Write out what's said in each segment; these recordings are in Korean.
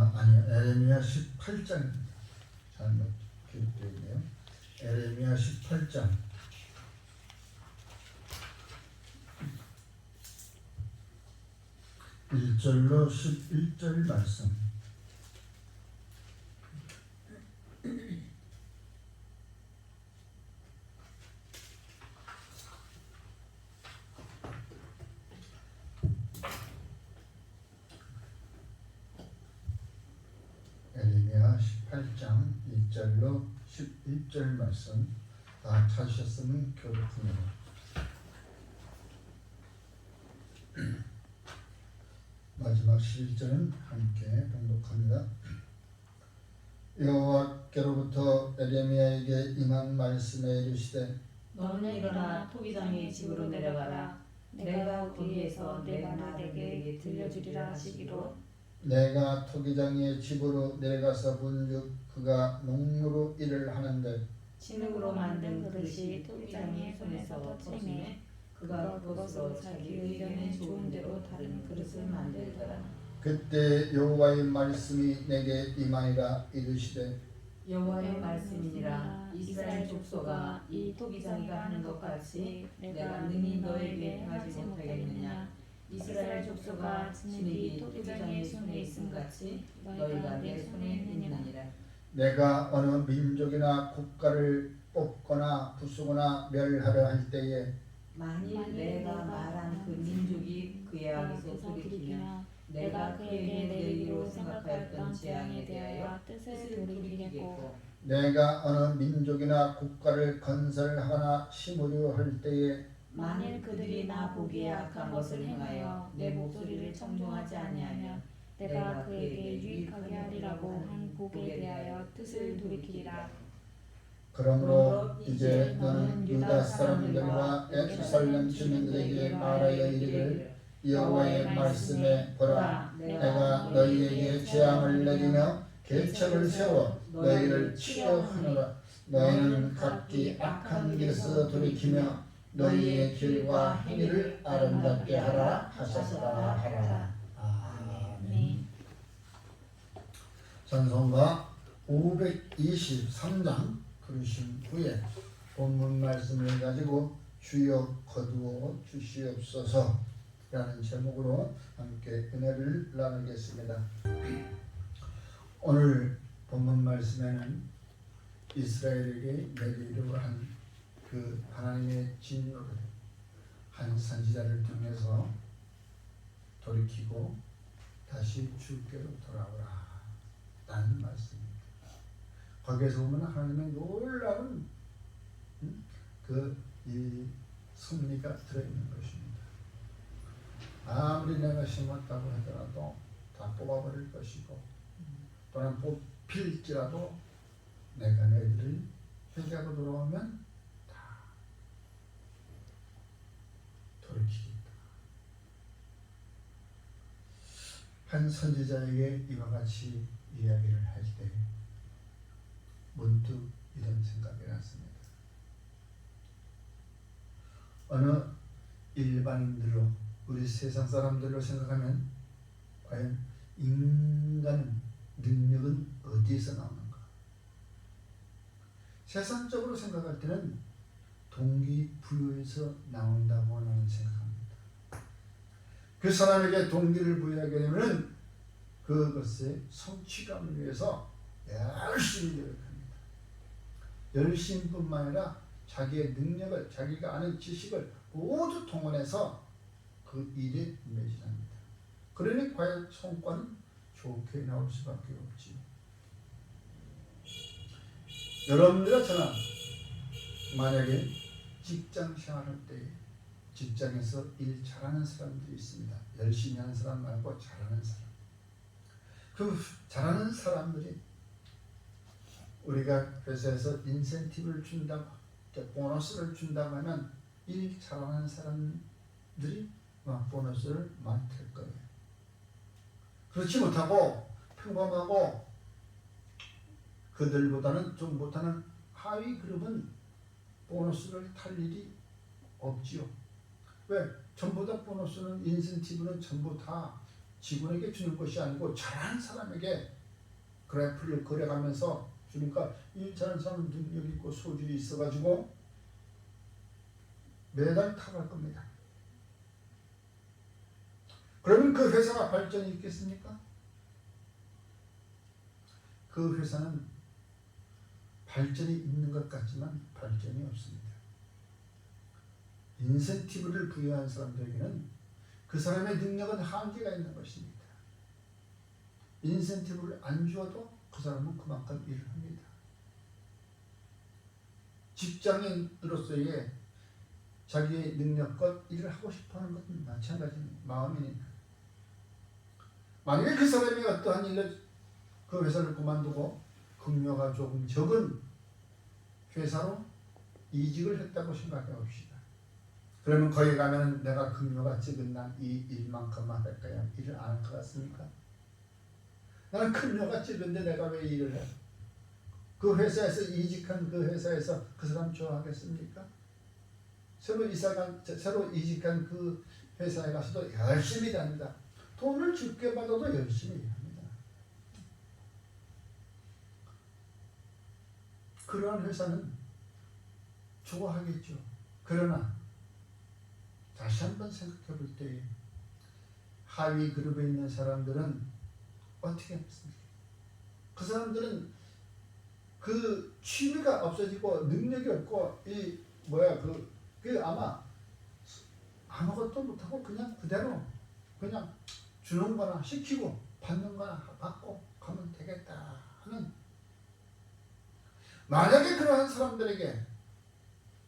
아니요. 에레미야 18장입니다. 잘못 기록되어 있네요. 에레미야 18장 1절로 11절 말씀. 에레미야 18장 1절로 11절 말씀 다 찾으셨으면 교독합니다. 마지막 11절은 함께 봉독합니다. 여호와께로부터 에레미야에게 임한 말씀에 이르시되 너는 일어나 토기장의 집으로 내려가라. 내가 거기에서 내 말을 내게 들려주리라 하시기로 내가 토기장의 집으로 내려가서 본즉 그가 농무로 일을 하는데 진흙으로 만든 그릇이 토기장의 손에서 터지매 그가 그것으로 자기 의견에 좋은 대로 다른 그릇을 만들더라. 그때 여호와의 말씀이 내게 임하니라 이르시되 여호와의 말씀이니라. 이스라엘 족속아, 이 토기장이가 하는 것 같이 내가 능히 너에게 행하지 못하겠느냐. 이스라엘 족속아, 진흙이 토기장의 손에 있음 같이 너희가 내 손에 있느니라. 내가 어느 민족이나 국가를 뽑거나 부수거나 멸하려 할 때에 만일 내가 말한 그 민족이 그의 악에서 돌이키면 내가 그에게 내리기로 생각하였던 재앙에 대하여 뜻을 돌이키겠고 내가 어느 민족이나 국가를 건설하거나 심으려 할 때에 만일 그들이 나 보기에 악한 것을 행하여 내 목소리를 청종하지 아니하면 내가 그에게 유익하게 하리라고 한 복에 대하여 뜻을 돌이키리라. 그러므로 이제 너는 유다 사람들과 예루살렘 주민들에게 말하여 이르기를 여호와의 말씀에 보라, 내가 너희에게 재앙을 내리며 계책을 세워 너희를 치려 하노라. 너희는 각기 악한 길에서 돌이키며 너희의 길과 행위를 아름답게 하라 하셨다 하라. 아멘. 찬송가 523장 부르신 후에 본문 말씀을 가지고 주여 거두어 주시옵소서 라는 제목으로 함께 은혜를 나누겠습니다. 오늘 본문 말씀에는 이스라엘에게 내리려 한 그 하나님의 진노를 한 선지자를 통해서 돌이키고 다시 주께로 돌아오라 라는 말씀입니다. 거기에서 보면 하나님의 놀라운 이 섭리가 들어있는 것입니다. 아무리 내가 심었다고 하더라도 다 뽑아버릴 것이고 또는 뽑힐지라도 내가 너희들을 회개하고 돌아오면 다 돌이키겠다. 한 선지자에게 이와 같이 이야기를 할 때 문득 이런 생각이 났습니다. 어느 일반인들로 우리 세상 사람들로 생각하면 과연 인간은 능력은 어디에서 나오는가? 세상적으로 생각할 때는 동기부여에서 나온다고 나는 생각합니다. 그 사람에게 동기를 부여하게 되면 그것의 성취감을 위해서 열심히 노력합니다. 열심뿐만 아니라 자기의 능력을, 자기가 아는 지식을 모두 동원해서 그 일에 매진합니다. 그러니 과연 성과는 좋게 나올 수밖에 없지요. 여러분들과 저는 만약에 직장 생활할 때 직장에서 일 잘하는 사람들이 있습니다. 열심히 하는 사람 말고 잘하는 사람. 그 잘하는 사람들이 우리가 회사에서 인센티브를 준다고, 보너스를 준다고 하면 일 잘하는 사람들이 보너스를 많을 거예요. 그렇지 못하고 평범하고 그들보다는 좀 못하는 하위 그룹은 보너스를 탈 일이 없지요. 왜? 전부 다 보너스는 인센티브는 전부 다 직원에게 주는 것이 아니고 잘하는 사람에게 그래프를 그려가면서 주니까 이 잘하는 사람은 능력 있고 소질이 있어가지고 매달 타갈 겁니다. 그러면 그 회사가 발전이 있겠습니까? 그 회사는 발전이 있는 것 같지만 발전이 없습니다. 인센티브를 부여한 사람들에게는 그 사람의 능력은 한계가 있는 것입니다. 인센티브를 안 주어도 그 사람은 그만큼 일을 합니다. 직장인으로서의 자기의 능력껏 일을 하고 싶어하는 것은 마찬가지 마음이니까. 만약에 그 사람이 어떠한 일로 그 회사를 그만두고 급료가 조금 적은 회사로 이직을 했다고 생각해 봅시다. 그러면 거기 가면 내가 급료가 적은 난 이 일만큼만 할 거야. 일을 안 할 것 같습니까? 나는 급료가 적은데 내가 왜 일을 해? 그 회사에서 이직한 그 회사에서 그 사람 좋아하겠습니까? 새로 이직한 그 회사에 가서도 열심히 일합니다. 돈을 적게 받아도 열심히 일합니다. 그러한 회사는 좋아하겠죠. 그러나 다시 한번 생각해 볼 때 하위 그룹에 있는 사람들은 어떻게 했습니까? 그 사람들은 그 취미가 없어지고 능력이 없고 그 아마 아무것도 못하고 그냥 그대로 그냥 주는 거나 시키고 받는 거나 받고 가면 되겠다 하는, 만약에 그러한 사람들에게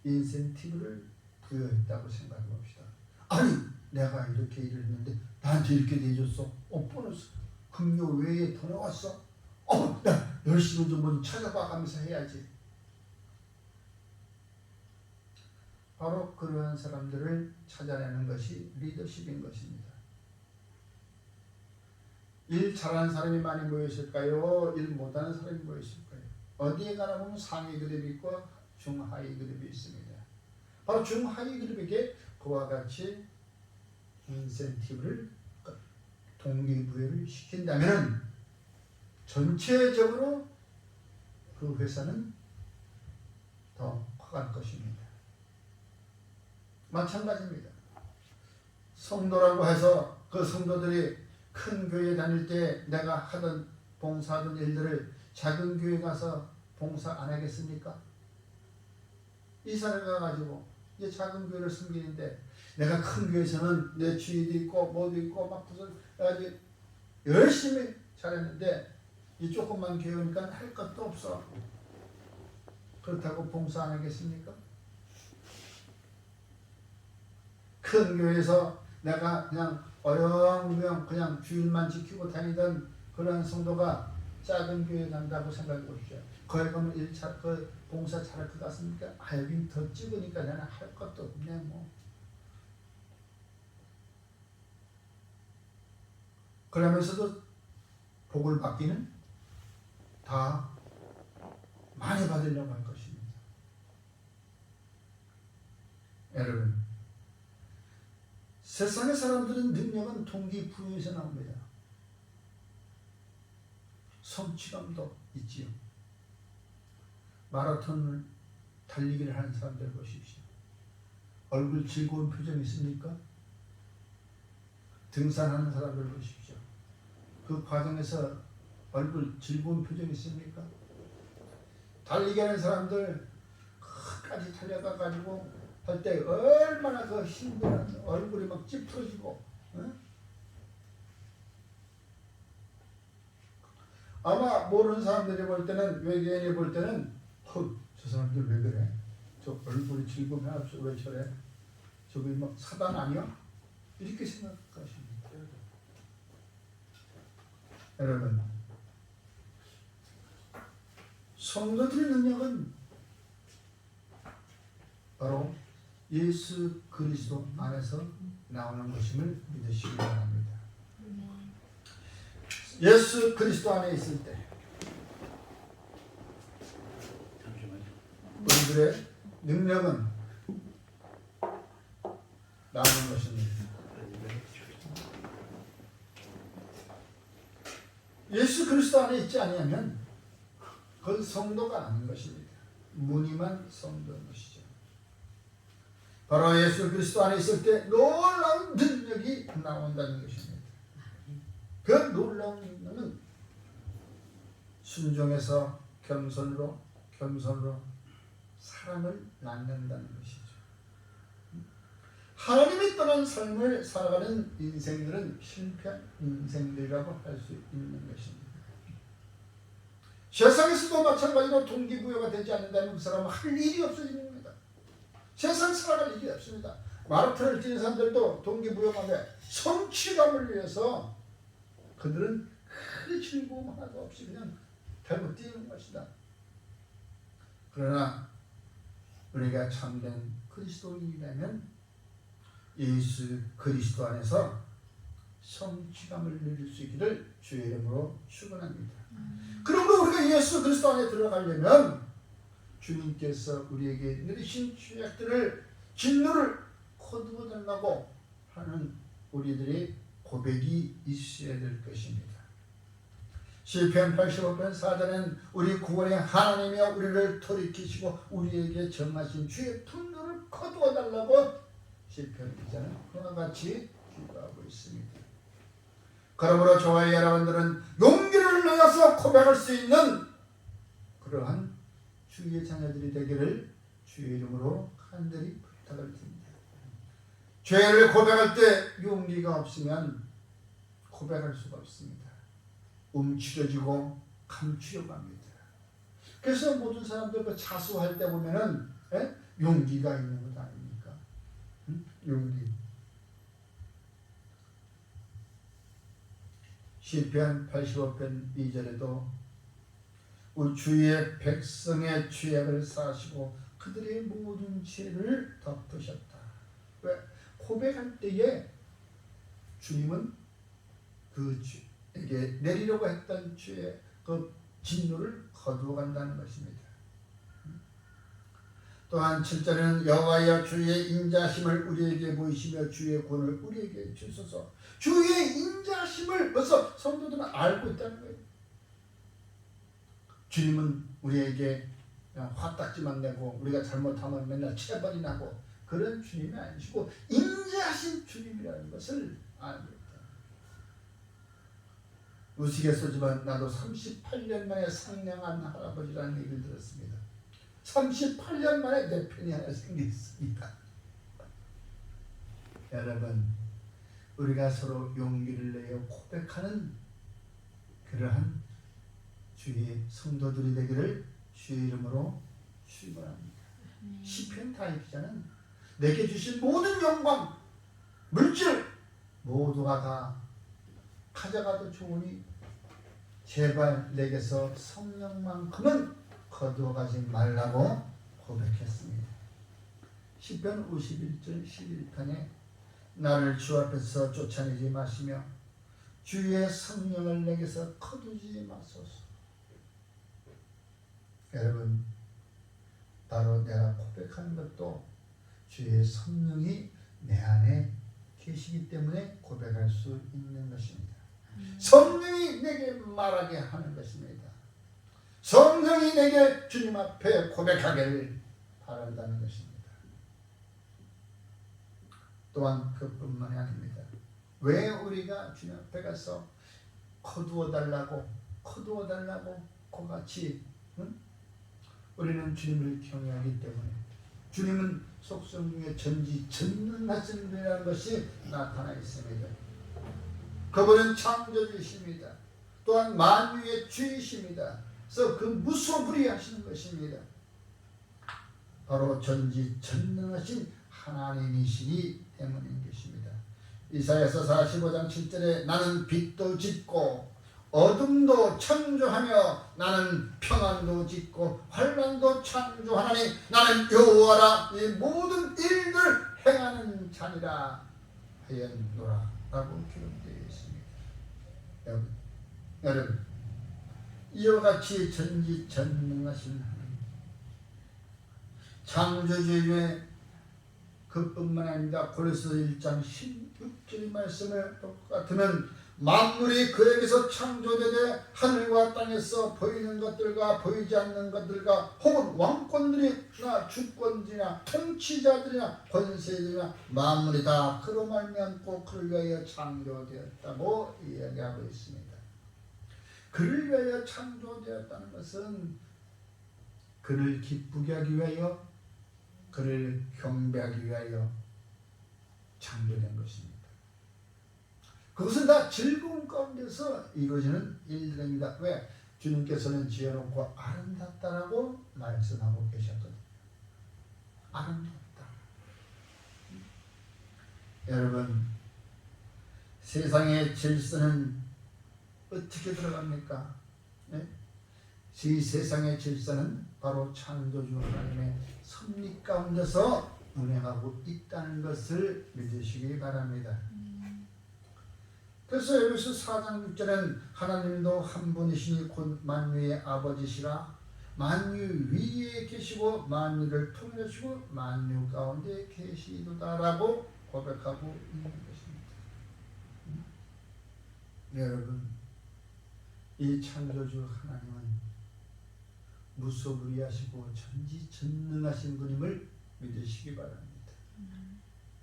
인센티브를 부여했다고 생각해 봅시다. 아니 내가 이렇게 일을 했는데 나한테 이렇게 내줬어. 보너스 급료 외에 더 나왔어. 야 열심히 좀 찾아봐 가면서 해야지. 바로 그러한 사람들을 찾아내는 것이 리더십인 것입니다. 일 잘하는 사람이 많이 모였을까요? 일 못하는 사람이 모였을까요? 어디에 가나 보면 상위 그룹이 있고 중하위 그룹이 있습니다. 바로 중하위 그룹에게 그와 같이 인센티브를, 동기부여를 시킨다면 전체적으로 그 회사는 더 커갈 것입니다. 마찬가지입니다. 성도라고 해서 그 성도들이 큰 교회 다닐 때 내가 하던 봉사하던 일들을 작은 교회 가서 봉사 안 하겠습니까? 이사를 가가지고 이제 작은 교회를 섬기는데 내가 큰 교회에서는 내 주의도 있고 뭐도 있고 막 무슨 아주 열심히 잘했는데 이 조그만 교회 오니까 할 것도 없어. 그렇다고 봉사 안 하겠습니까? 큰 교회에서 내가 그냥 어영부영 그냥 주일만 지키고 다니던 그런 성도가 작은 교회 간다고 생각해 보십시오. 거기 가면 그 봉사 잘할 것 같습니까? 여긴 더 찍으니까 나는 할 것도 없네 뭐. 그러면서도 복을 받기는 다 많이 받으려고 할 것입니다. 여러분, 세상의 사람들은 능력은 동기부여에서 나옵니다. 성취감도 있지요. 마라톤을 달리기를 하는 사람들 보십시오. 얼굴 즐거운 표정이 있습니까? 등산하는 사람들 보십시오. 그 과정에서 얼굴 즐거운 표정이 있습니까? 달리기 하는 사람들 끝까지 달려가가지고 할 때 얼마나 그 힘든 얼굴이 막 찌푸러지고, 응? 아마 모르는 사람들이 볼 때는, 외계인이 볼 때는 저 사람들 왜 그래? 저 얼굴이 즐거움 해서 왜 저래? 저기 막 사단 아니야? 이렇게 생각하십니다. 여러분, 성도들의 능력은 바로 예수 그리스도 안에서 나오는 것임을 믿으시기 바랍니다. 예수 그리스도 안에 있을 때 우리들의 능력은 나오는 것입니다. 예수 그리스도 안에 있지 아니하면 그건 성도가 아닌 것입니다. 무늬만 성도인 것이죠. 바로 예수 그리스도 안에 있을 때 놀라운 능력이 나온다는 것입니다. 그 놀라운 능력은 순종에서 겸손으로 사랑을 낳는다는 것이죠. 하나님이 떠난 삶을 살아가는 인생들은 실패한 인생들이라고 할 수 있는 것입니다. 세상에서도 마찬가지로 동기부여가 되지 않는다면 그 사람은 할 일이 없어지는 겁니다. 세상 살아갈 일이 없습니다. 마라톤을 뛰는 사람들도 동기부여가 돼 성취감을 위해서 그들은 큰 즐거움 하나도 없이 그냥 달고 뛰는 것이다. 그러나 우리가 참된 그리스도인이라면 예수 그리스도 안에서 성취감을 누릴 수 있기를 주의 이름으로 축원합니다. 그러므로 우리가 예수 그리스도 안에 들어가려면 주님께서 우리에게 내리신 죄악들을 진노를 거두어 달라고 하는 우리들의 고백이 있어야 될 것입니다. 시편 85편 4절에는 우리 구원의 하나님이여 우리를 돌이키시고 우리에게 정하신 주의 분노를 거두어 달라고 시편 기자는 그와 같이 기도하고 있습니다. 그러므로 저와 여러분들은 용기를 내어서 고백할 수 있는 그러한 주의 자녀들이 되기를 주의 이름으로 간절히 부탁을 드립니다. 죄를 고백할 때 용기가 없으면 고백할 수가 없습니다. 움츠러지고 감추려고 합니다. 그래서 모든 사람들 그 자수할 때 보면은 용기가 있는 것 아닙니까? 용기. 시편 85편 2절에도 우리 주의 백성의 죄악을 사하시고 그들의 모든 죄를 덮으셨다. 왜? 고백할 때에 주님은 그 죄에게 내리려고 했던 죄의 그 진노를 거두어 간다는 것입니다. 또한 7절에는 여호와여 주의 인자심을 우리에게 보이시며 주의 구원을 우리에게 주소서. 주의 인자심을 벌써 성도들은 알고 있다는 거예요. 주님은 우리에게 화딱지만 내고 우리가 잘못하면 맨날 체벌이 나고 그런 주님이 아니시고 인자하신 주님이라는 것을 알고 있다. 우스갯소지만 나도 38년 만에 상냥한 할아버지라는 얘기를 들었습니다. 38년 만에 내 편이 하나 생겼습니다. 여러분, 우리가 서로 용기를 내어 고백하는 그러한 주의 성도들이 되기를 주의 이름으로 축원합니다. 시편 다윗기자는 내게 주신 모든 영광, 물질 모두가 다 가져가도 좋으니 제발 내게서 성령만큼은 거두어가지 말라고 고백했습니다. 시편 51절 11편에 나를 주 앞에서 쫓아내지 마시며 주의 성령을 내게서 거두지 마소서. 여러분, 바로 내가 고백하는 것도 주의 성령이 내 안에 계시기 때문에 고백할 수 있는 것입니다. 성령이 내게 말하게 하는 것입니다. 성령이 내게 주님 앞에 고백하기를 바란다는 것입니다. 또한 그뿐만이 아닙니다. 왜 우리가 주님 앞에 가서 거두어 달라고 그같이 우리는 주님을 경외하기 때문에 주님은 속성 중에 전지전능하신 분이라는 것이 나타나 있습니다. 그분은 창조주이십니다. 또한 만유의 주이십니다. 그래서 그 무소불위하시는 것입니다. 바로 전지전능하신 하나님이시기 때문인 것입니다. 이사야서 45장 7절에 나는 빛도 짓고 어둠도 창조하며 나는 평안도 짓고 환난도 창조하나니 나는 여호와라 이 모든 일들 행하는 자니라 하였노라 라고 기록되어 있습니다. 여러분, 이와 같이 전지전능하신 하나님 창조주의 그뿐만 아니라 고린도서 1장 16절 말씀을 똑같으면 만물이 그에게서 창조되되 하늘과 땅에서 보이는 것들과 보이지 않는 것들과 혹은 왕권들이나 주권들이나 통치자들이나 권세들이나 만물이 다 그로 말미암고 그를 위하여 창조되었다고 이야기하고 있습니다. 그를 위하여 창조되었다는 것은 그를 기쁘게 하기 위하여, 그를 경배하기 위하여 창조된 것입니다. 그것은 다 즐거움 가운데서 이루어지는 일들입니다. 왜? 주님께서는 지어놓고 아름답다라고 말씀하고 계셨거든요. 아름답다. 여러분, 세상의 질서는 어떻게 들어갑니까? 네? 이 세상의 질서는 바로 창조주 하나님의 섭리 가운데서 운행하고 있다는 것을 믿으시기 바랍니다. 그래서 에베소 4장 6절은 하나님도 한 분이시니 곧 만유의 아버지시라, 만유 위에 계시고 만유를 통일하시고 만유 가운데 계시도다라고 고백하고 있는 것입니다. 여러분, 이 창조주 하나님은 무소불위하시고 전지전능하신 분임을 믿으시기 바랍니다.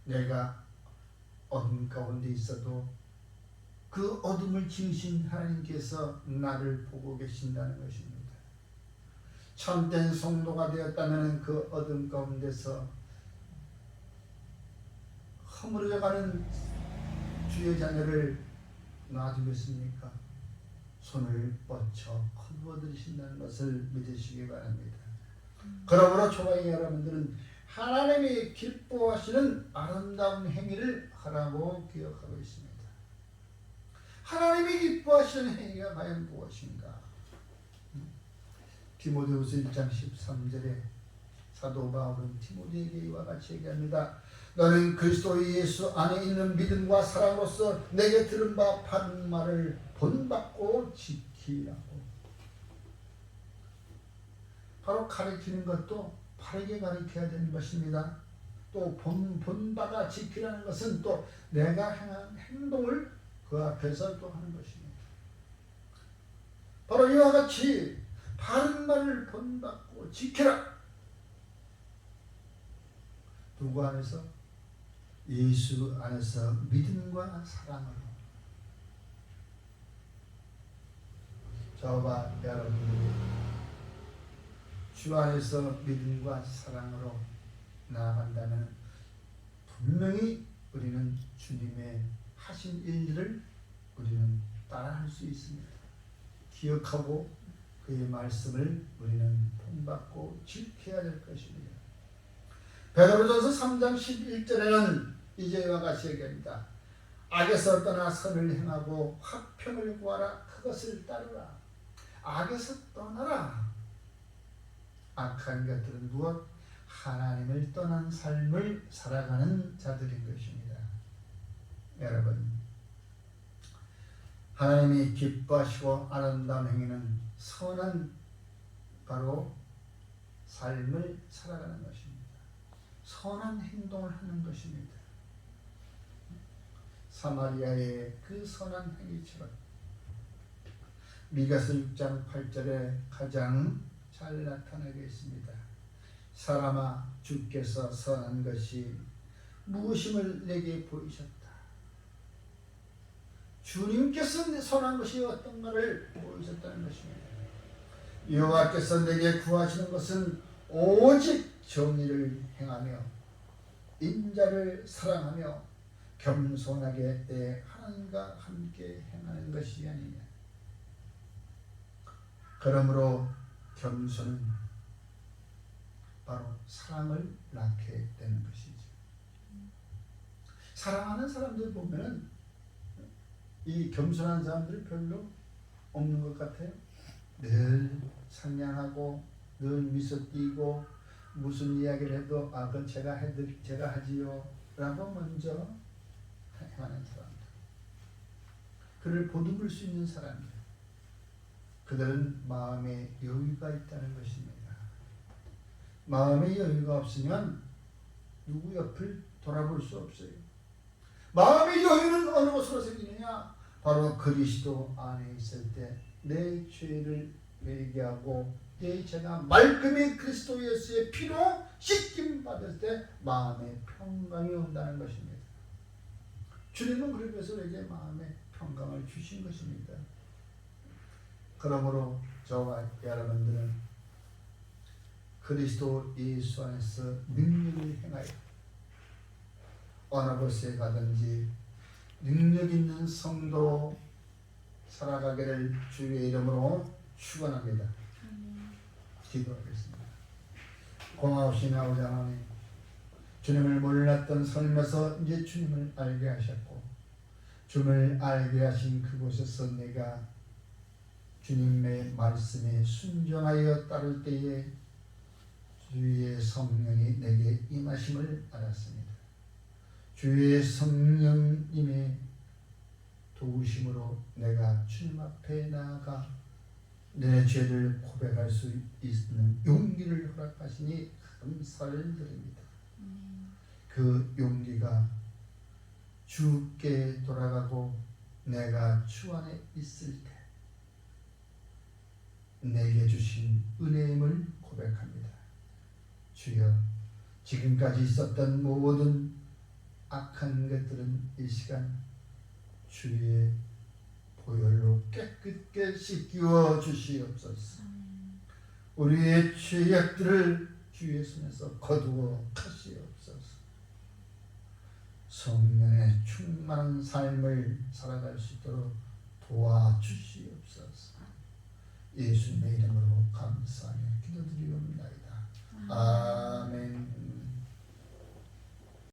내가 어둠 가운데 있어도 그 어둠을 지으신 하나님께서 나를 보고 계신다는 것입니다. 참된 성도가 되었다면 그 어둠 가운데서 허물어가는 주의 자녀를 놔두겠습니까? 손을 뻗쳐 거두어들이신다는 것을 믿으시기 바랍니다. 그러므로 초라이 여러분들은 하나님이 기뻐하시는 아름다운 행위를 하라고 기억하고 있습니다. 하나님이 기뻐하시는 행위가 과연 무엇인가? 디모데후서 1장 13절에 사도 바울은 디모데에게 이와 같이 얘기합니다. 너는 그리스도 예수 안에 있는 믿음과 사랑으로서 내게 들은 바 바른 말을 본받고 지키라고. 바로 가르치는 것도 바르게 가르쳐야 되는 것입니다. 또 본받아 지키라는 것은 또 내가 행한 행동을 그 앞에서 또 하는 것입니다. 바로 이와 같이 바른 말을 본받고 지켜라. 누구 안에서? 예수 안에서 믿음과 사랑으로. 저와 여러분들이 주 안에서 믿음과 사랑으로 나아간다면 분명히 우리는 주님의 하신 일들을 우리는 따라할 수 있습니다. 기억하고 그의 말씀을 우리는 본받고 지켜야 될 것입니다. 베드로전서 3장 11절에는 이제와 같이 얘기합니다. 악에서 떠나 선을 행하고 화평을 구하라. 그것을 따르라. 악에서 떠나라. 악한 것들은 무엇? 하나님을 떠난 삶을 살아가는 자들인 것입니다. 여러분, 하나님이 기뻐하시고 아름다운 행위는 선한 바로 삶을 살아가는 것입니다. 선한 행동을 하는 것입니다. 사마리아의 그 선한 행위처럼 미가서 6장 8절에 가장 잘 나타나게 있습니다. 사람아, 주께서 선한 것이 무엇임을 내게 보이셨다. 주님께서 선한 것이 어떤가를 보이셨다는 것입니다. 여호와께서 내게 구하시는 것은 오직 정의를 행하며 인자를 사랑하며 겸손하게 내 하나님과 함께 행하는 것이 아니냐. 그러므로 겸손은 바로 사랑을 낳게 되는 것이죠. 사랑하는 사람들 보면은 이 겸손한 사람들이 별로 없는 것 같아요. 늘 상냥하고 늘 미소 띄고 무슨 이야기를 해도 그건 제가 하지요 라고 먼저 행하는 사람들, 그를 보듬을 수 있는 사람들, 그들은 마음에 여유가 있다는 것입니다. 마음에 여유가 없으면 누구 옆을 돌아볼 수 없어요. 마음의 여유는 어느 곳으로 생기느냐? 바로 그리스도 안에 있을 때 내 죄를 회개하고 내 죄가 말끔히 그리스도 예수의 피로 씻김 받을 때 마음의 평강이 온다는 것입니다. 주님은 그래서 우리에게 마음의 평강을 주신 것입니다. 그러므로 저와 여러분들은 그리스도 예수 안에서 능력을 행하여 어느 곳에 가든지 능력 있는 성도로 살아가기를 주의 이름으로 축원합니다. 기도하겠습니다. 고마우신 아버지 하나님, 주님을 몰랐던 삶에서 이제 주님을 알게 하셨고, 주님을 알게 하신 그곳에서 내가 주님의 말씀에 순종하여 따를 때에 주의 성령이 내게 임하심을 알았습니다. 주의 성령님의 도우심으로 내가 주님 앞에 나아가 내 죄를 고백할 수 있는 용기를 허락하시니 감사를 드립니다. 그 용기가 주께 돌아가고 내가 주 안에 있을 때 내게 주신 은혜임을 고백합니다. 주여, 지금까지 있었던 모든 악한 것들은 이 시간 주의 보혈로 깨끗게 씻겨 주시옵소서. 우리의 죄악들을 주의 손에서 거두어 가시옵소서. 성령의 충만한 삶을 살아갈 수 있도록 도와주시옵소서. 예수님의 이름으로 감사하며 기도드리옵나이다. 아멘.